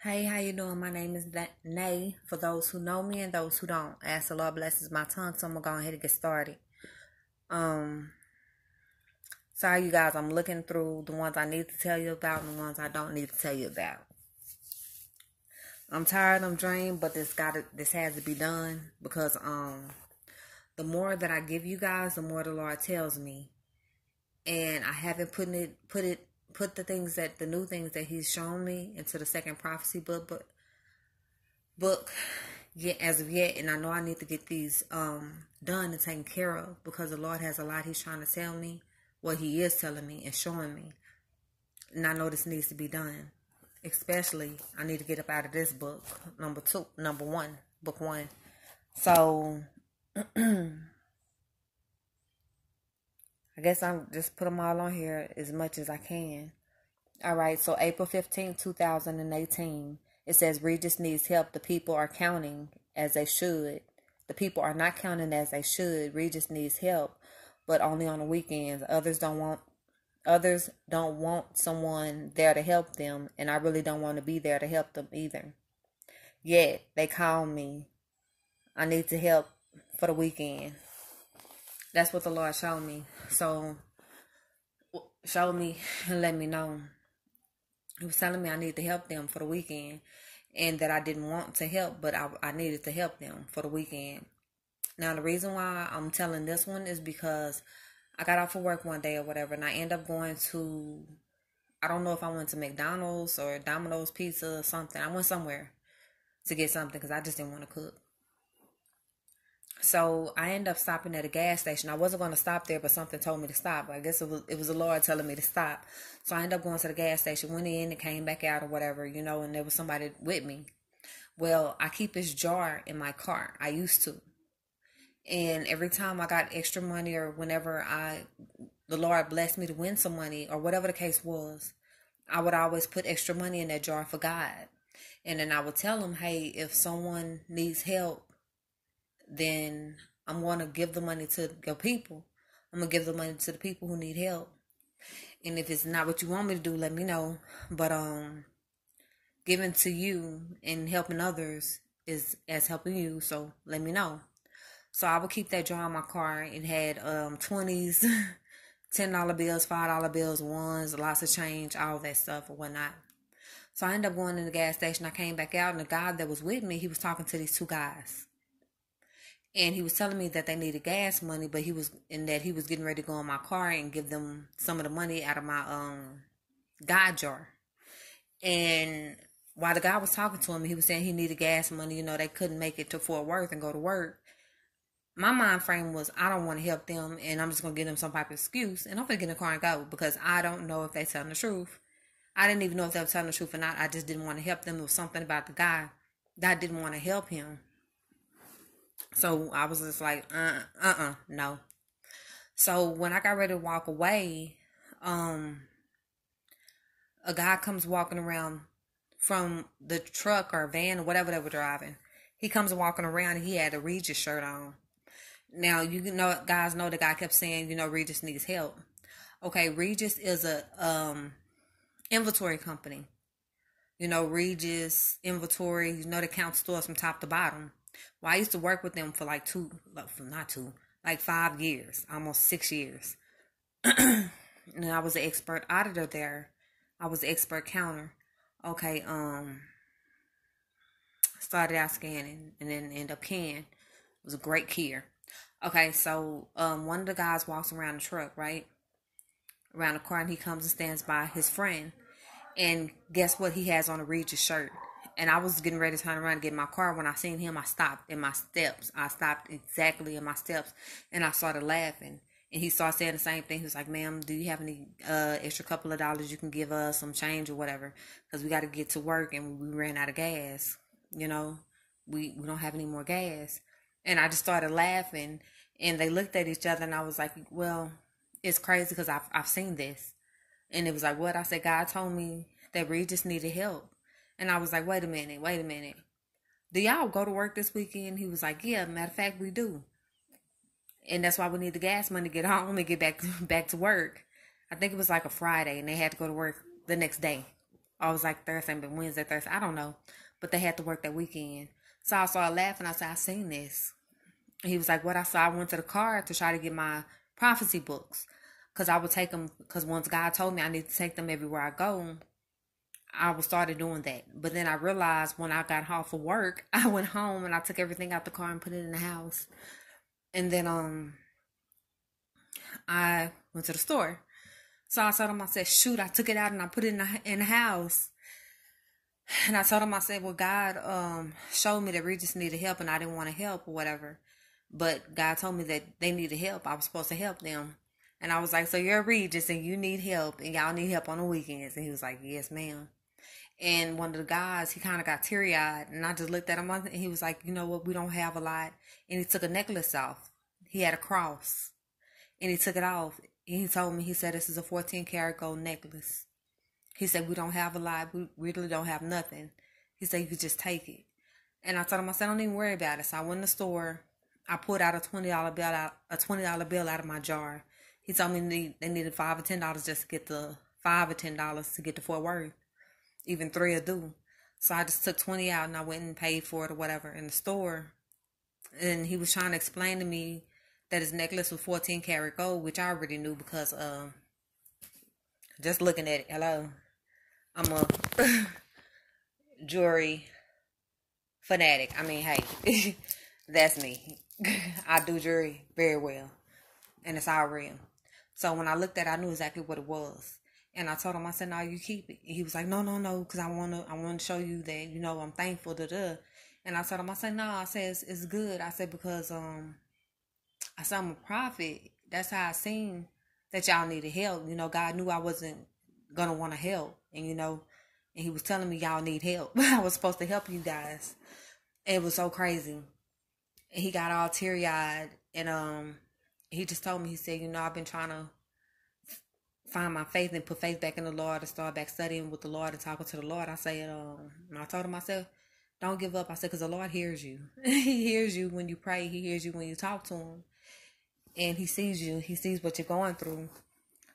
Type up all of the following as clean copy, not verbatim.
Hey, how you doing? My name is Nay. For those who know me and those who don't, I ask the Lord blesses my tongue, so I'm gonna go ahead and get started. Um, Sorry, you guys. I'm looking through the ones I need to tell you about and the ones I don't need to tell you about. I'm tired. I'm drained, but this has to be done because the more that I give you guys, the more the Lord tells me, and I haven't put the new things that He's shown me into the second prophecy book yet as of yet, and I know I need to get these done and taken care of because the Lord has a lot He's trying to tell me, what He is telling me and showing me, and I know this needs to be done. Especially, I need to get up out of this book, book one. So I guess I'm just put them all on here as much as I can. All right, so April 15th, 2018, it says Rgis needs help. The people are counting as they should. The people are not counting as they should. Rgis needs help, but only on the weekends. Others don't want someone there to help them, and I really don't want to be there to help them either. Yet they call me. I need to help for the weekend. That's what the Lord showed me. So show me and let me know. He was telling me I need to help them for the weekend, and that I didn't want to help, but I needed to help them for the weekend. Now, the reason why I'm telling this one is because I got off of work one day or whatever, and I end up going to, I don't know if I went to McDonald's or Domino's Pizza or something. I went somewhere to get something because I just didn't want to cook. So I ended up stopping at a gas station. I wasn't going to stop there, but something told me to stop. I guess it was the Lord telling me to stop. So I ended up going to the gas station, went in and came back out or whatever, and there was somebody with me. Well, I keep this jar in my car. I used to. And every time I got extra money or whenever the Lord blessed me to win some money or whatever the case was, I would always put extra money in that jar for God. And then I would tell him, hey, if someone needs help, then I'm going to give the money to your people. I'm going to give the money to the people who need help. And if it's not what you want me to do, let me know. But giving to you and helping others is as helping you. So let me know. So I would keep that jar in my car. It had 20s, $10 bills, $5 bills, ones, lots of change, all that stuff or whatnot. So I ended up going in the gas station. I came back out, and the guy that was with me, he was talking to these two guys. And he was telling me that they needed gas money, but he was getting ready to go in my car and give them some of the money out of my God jar. And while the guy was talking to him, he was saying he needed gas money. They couldn't make it to Fort Worth and go to work. My mind frame was, I don't want to help them, and I'm just going to give them some type of excuse, and I'm going to get in the car and go, because I don't know if they're telling the truth. I didn't even know if they were telling the truth or not. I just didn't want to help them. There was something about the guy that I didn't want to help him. So I was just like, no. So when I got ready to walk away, a guy comes walking around from the truck or van or whatever they were driving. He comes walking around, and he had a Rgis shirt on. Now, guys know the guy kept saying, Rgis needs help. Okay, Rgis is a inventory company. Rgis inventory, they count stores from top to bottom. Well, I used to work with them for like 5 years, almost 6 years. And I was an expert auditor there. I was an expert counter. Okay, started out scanning and then ended up keying. It was a great keyer. Okay, so one of the guys walks around the truck, right? Around the car, and he comes and stands by his friend. And guess what? He has on a Rgis shirt. And I was getting ready to turn around and get in my car. When I seen him, I stopped in my steps. I stopped exactly in my steps. And I started laughing. And he started saying the same thing. He was like, ma'am, do you have any extra couple of dollars you can give us, some change or whatever? Because we got to get to work and we ran out of gas. We don't have any more gas. And I just started laughing. And they looked at each other, and I was like, well, it's crazy because I've seen this. And it was like, what? I said, God told me that Rgis needed help. And I was like, wait a minute. Do y'all go to work this weekend? He was like, yeah, matter of fact, we do. And that's why we need the gas money to get home and get back to work. I think it was like a Friday, and they had to go to work the next day. I was like Thursday, but Wednesday, Thursday, I don't know. But they had to work that weekend. So I started laughing. I said, I seen this. He was like, what? I saw. I went to the car to try to get my prophecy books. Because I would take them, because once God told me I need to take them everywhere I go, I was started doing that. But then I realized when I got off of work, I went home and I took everything out the car and put it in the house. And then I went to the store. So I told him, I said, shoot, I took it out and I put it in the house. And I told him, I said, well, God showed me that Rgis needed help and I didn't want to help or whatever. But God told me that they needed help. I was supposed to help them. And I was like, so you're Rgis and you need help and y'all need help on the weekends. And he was like, yes, ma'am. And one of the guys, he kind of got teary-eyed. And I just looked at him and he was like, you know what, we don't have a lot. And he took a necklace off. He had a cross. And he took it off. And he told me, he said, this is a 14-karat gold necklace. He said, we don't have a lot. We really don't have nothing. He said, you could just take it. And I told him, I said, don't even worry about it. So I went in the store. I pulled out a $20 bill out of my jar. He told me they needed $5 or $10 just to get the $5 or $10 to get to Fort Worth. Even 3 will do. So I just took 20 out and I went and paid for it or whatever in the store. And he was trying to explain to me that his necklace was 14-karat gold, which I already knew because just looking at it. Hello. I'm a jewelry fanatic. I mean, hey, that's me. I do jewelry very well. And it's all real. So when I looked at it, I knew exactly what it was. And I told him, I said, no, you keep it. He was like, no, because I want to show you that, you know, I'm thankful, And I told him, I said, no, I said, it's good. I said, because, I said, I'm a prophet. That's how I seen that y'all needed help. You know, God knew I wasn't going to want to help. And, you know, and he was telling me y'all need help. I was supposed to help you guys. It was so crazy. And he got all teary-eyed. And he just told me, he said, you know, I've been trying to find my faith and put faith back in the Lord and start back studying with the Lord and talking to the Lord. I said, and I told him, I said, don't give up. I said, because the Lord hears you. He hears you when you pray. He hears you when you talk to him. And he sees you. He sees what you're going through.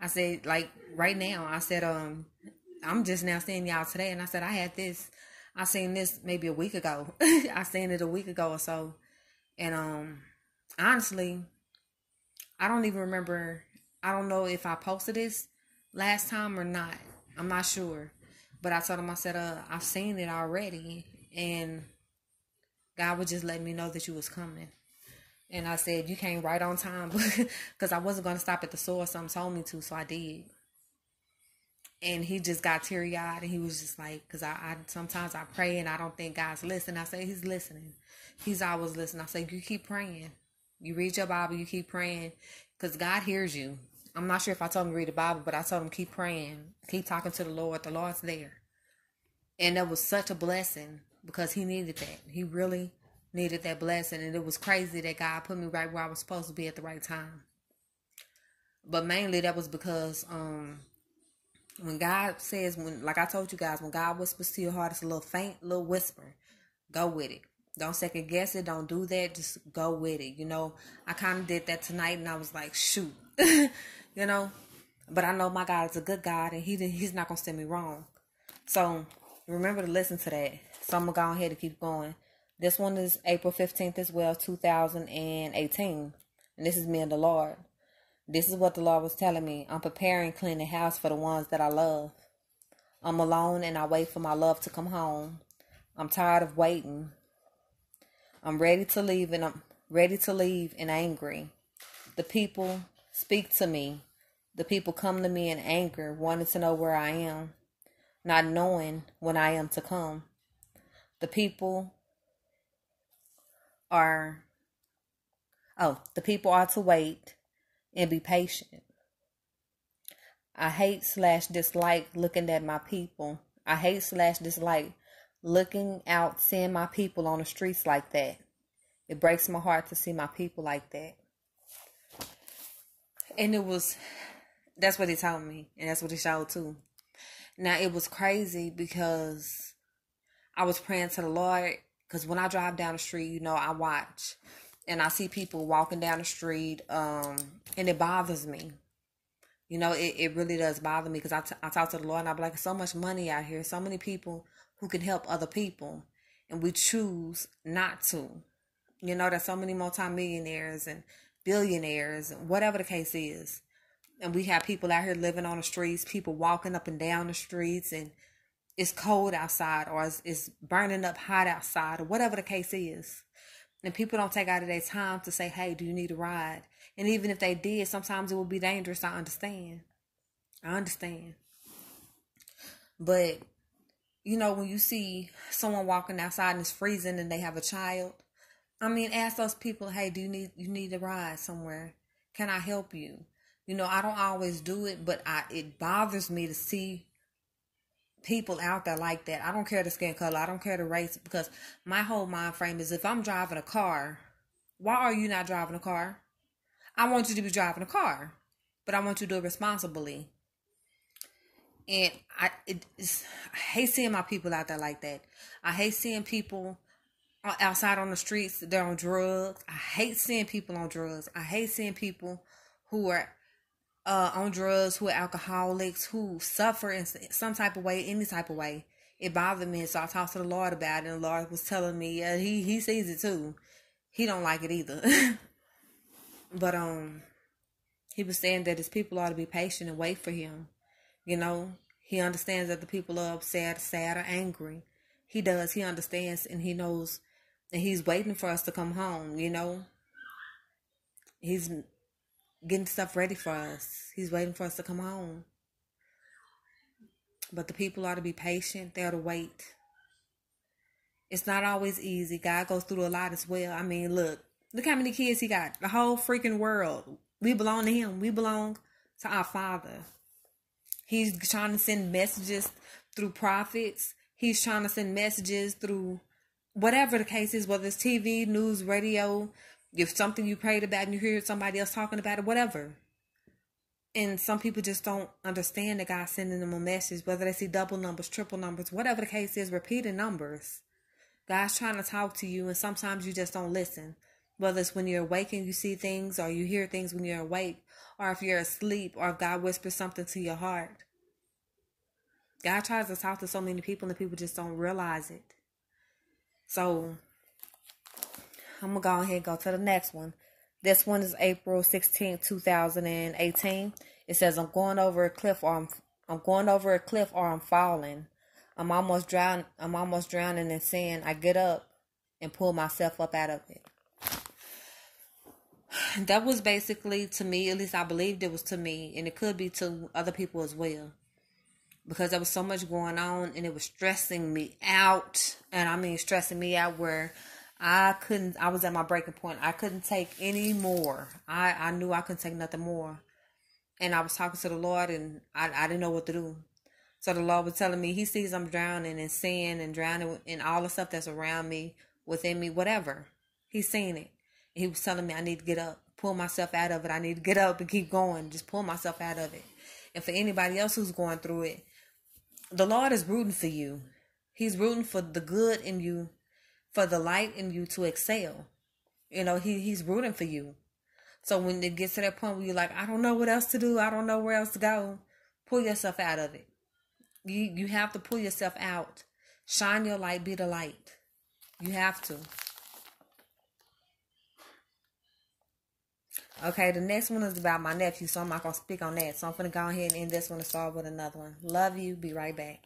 I said, like, right now, I said, I'm just now seeing y'all today. And I said, I had this. I seen this maybe a week ago. I seen it a week ago or so. And honestly, I don't even remember. I don't know if I posted this last time or not. I'm not sure. But I told him, I said, I've seen it already. And God would just let me know that you was coming. And I said, you came right on time. Because I wasn't going to stop at the store. Something told me to, so I did. And he just got teary-eyed. And he was just like, because I sometimes I pray and I don't think God's listening. I say, he's listening. He's always listening. I say, you keep praying. You read your Bible, you keep praying. Because God hears you. I'm not sure if I told him to read the Bible, but I told him keep praying. Keep talking to the Lord. The Lord's there. And that was such a blessing because he needed that. He really needed that blessing. And it was crazy that God put me right where I was supposed to be at the right time. But mainly that was because when God says, like I told you guys, when God whispers to your heart, it's a little faint, little whisper. Go with it. Don't second guess it. Don't do that. Just go with it. You know, I kind of did that tonight and I was like, shoot, you know, but I know my God is a good God and he's not going to send me wrong. So remember to listen to that. So I'm going to go ahead and keep going. This one is April 15th as well, 2018. And this is me and the Lord. This is what the Lord was telling me. I'm preparing clean the house for the ones that I love. I'm alone and I wait for my love to come home. I'm tired of waiting. I'm ready to leave and angry. The people speak to me. The people come to me in anger, wanting to know where I am, not knowing when I am to come. The people are to wait and be patient. I hate/dislike looking at my people. I hate/dislike looking out, seeing my people on the streets like that. It breaks my heart to see my people like that. And that's what he told me. And that's what he showed too. Now, it was crazy because I was praying to the Lord. Because when I drive down the street, you know, I watch. And I see people walking down the street. And it bothers me. You know, it really does bother me because I talk to the Lord and I be like, so much money out here, so many people who can help other people, and we choose not to. You know, there's so many multimillionaires and billionaires and whatever the case is. And we have people out here living on the streets, people walking up and down the streets, and it's cold outside or it's burning up hot outside or whatever the case is. And people don't take out of their time to say, hey, do you need a ride? And even if they did, sometimes it would be dangerous. I understand. But, you know, when you see someone walking outside and it's freezing and they have a child, I mean, ask those people, hey, do you need a ride somewhere? Can I help you? You know, I don't always do it, but it bothers me to see people out there like that. I don't care the skin color. I don't care the race, because my whole mind frame is, if I'm driving a car, why are you not driving a car? I want you to be driving a car, but I want you to do it responsibly. And I hate seeing my people out there like that. I hate seeing people outside on the streets. They're on drugs. I hate seeing people on drugs. I hate seeing people who are on drugs, who are alcoholics, who suffer in some type of way, any type of way. It bothered me, so I talked to the Lord about it, and the Lord was telling me, he sees it too. He don't like it either. But he was saying that his people ought to be patient and wait for him. You know, he understands that the people are upset, sad, or angry. He does. He understands, and he knows, and he's waiting for us to come home. You know, he's getting stuff ready for us. He's waiting for us to come home. But the people are to be patient. They are to wait. It's not always easy. God goes through a lot as well. I mean, look how many kids he got. The whole freaking world. We belong to him. We belong to our Father. He's trying to send messages through prophets. He's trying to send messages through whatever the case is, whether it's TV, news, radio, if something you prayed about and you hear somebody else talking about it, whatever. And some people just don't understand that God's sending them a message, whether they see double numbers, triple numbers, whatever the case is, repeating numbers. God's trying to talk to you, and sometimes you just don't listen. Whether it's when you're awake and you see things, or you hear things when you're awake, or if you're asleep, or if God whispers something to your heart. God tries to talk to so many people, and people just don't realize it. So I'm going to go ahead and go to the next one. This one is April 16th, 2018. It says, I'm going over a cliff or I'm falling. I'm almost drowning in sin. I get up and pull myself up out of it. That was basically, to me, at least I believed it was to me, and it could be to other people as well. Because there was so much going on, and it was stressing me out. And I mean stressing me out where I was at my breaking point. I couldn't take any more. I knew I couldn't take nothing more. And I was talking to the Lord, and I didn't know what to do. So the Lord was telling me, he sees I'm drowning in sin and drowning in all the stuff that's around me, within me, whatever. He's seen it. And he was telling me I need to get up, pull myself out of it. I need to get up and keep going. Just pull myself out of it. And for anybody else who's going through it, the Lord is rooting for you. He's rooting for the good in you, for the light in you to excel. You know, he's rooting for you. So when it gets to that point where you're like, I don't know what else to do, I don't know where else to go, pull yourself out of it. You have to pull yourself out. Shine your light, be the light. You have to. Okay, the next one is about my nephew, so I'm not going to speak on that. So I'm going to go ahead and end this one and start with another one. Love you. Be right back.